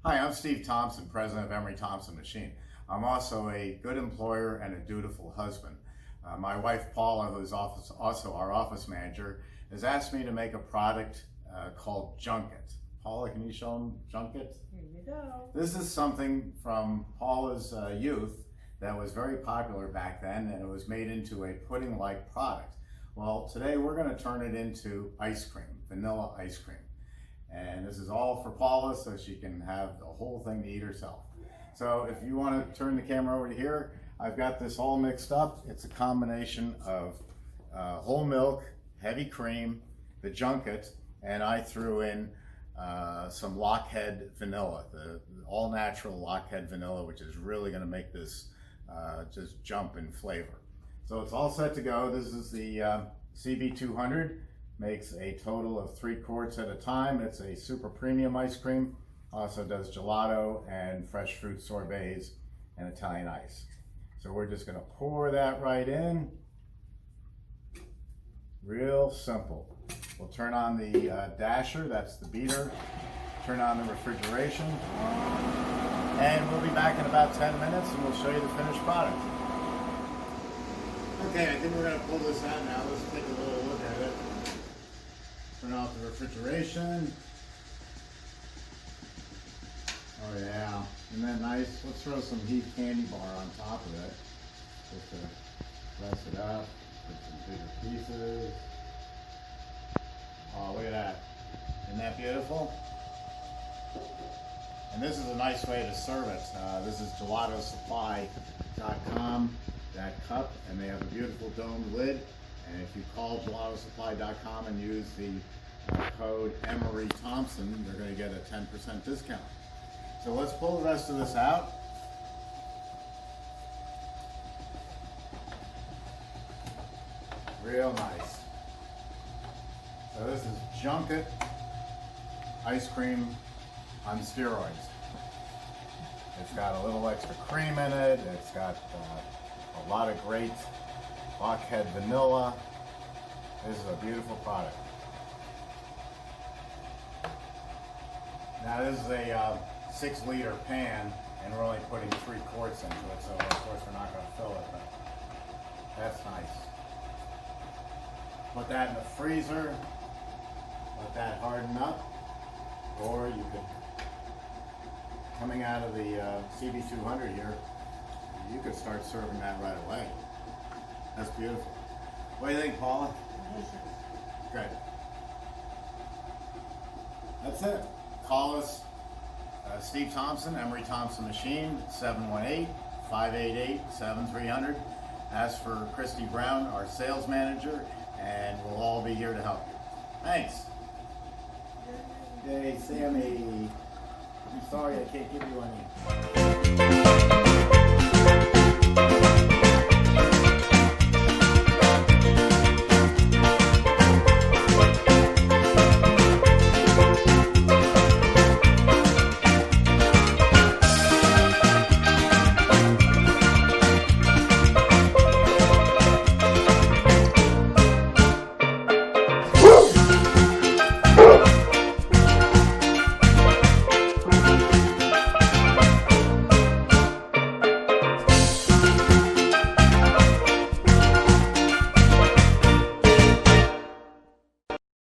Hi, I'm Steve Thompson, president of Emery Thompson Machine. I'm also a good employer and a dutiful husband. My wife Paula, who's also our office manager, has asked me to make a product called Junket. Paula, can you show them Junket? Here you go. This is something from Paula's youth that was very popular back then, and it was made into a pudding-like product. Well, today we're going to turn it into ice cream, vanilla ice cream. And this is all for Paula so she can have the whole thing to eat herself. So if you want to turn the camera over to here, I've got this all mixed up. It's a combination of whole milk, heavy cream, the Junket, and I threw in some Lockheed vanilla, the all natural Lockheed vanilla, which is really going to make this just jump in flavor. So it's all set to go. This is the CB200. Makes a total of 3 quarts at a time. It's a super premium ice cream. Also does gelato and fresh fruit sorbets and Italian ice. So we're just gonna pour that right in. Real simple. We'll turn on the dasher, that's the beater. Turn on the refrigeration. And we'll be back in about 10 minutes and we'll show you the finished product. Okay, I think we're gonna pull this out now. Let's take a little look at it. Turn off the refrigeration. Oh yeah, isn't that nice? Let's throw some Heath candy bar on top of it, just to press it up, put some bigger pieces. Oh, look at that. Isn't that beautiful? And this is a nice way to serve it. This is gelatosupply.com, that cup, and they have a beautiful domed lid. And if you call gelatosupply.com and use the code Emery Thompson, you're going to get a 10% discount. So let's pull the rest of this out. Real nice. So this is Junket ice cream on steroids. It's got a little extra cream in it. It's got a lot of great Lockheed vanilla. This is a beautiful product. Now this is a 6-liter pan, and we're only putting 3 quarts into it, so of course we're not going to fill it, but that's nice. Put that in the freezer, let that harden up, or you could, coming out of the CB200 here, you could start serving that right away. That's beautiful. What do you think, Paula? Good. That's it. Call us, Steve Thompson, Emery Thompson Machine, 718-588-7300. Ask for Christy Brown, our sales manager, and we'll all be here to help you. Thanks. Yay, Sammy. I'm sorry I can't give you any.